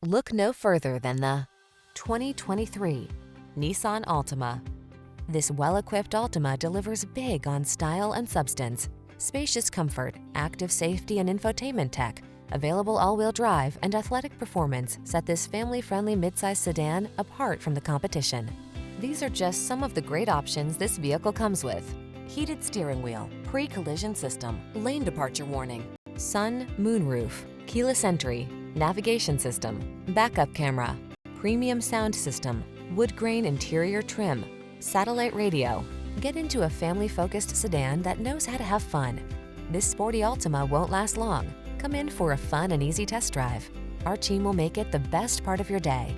Look no further than the 2023 Nissan Altima. This well-equipped Altima delivers big on style and substance. Spacious comfort, active safety and infotainment tech, available all-wheel drive and athletic performance set this family-friendly midsize sedan apart from the competition. These are just some of the great options this vehicle comes with: heated steering wheel, pre-collision system, lane departure warning, sun, moonroof, keyless entry, navigation system, backup camera, premium sound system, woodgrain interior trim, satellite radio. Get into a family-focused sedan that knows how to have fun. This sporty Altima won't last long. Come in for a fun and easy test drive. Our team will make it the best part of your day.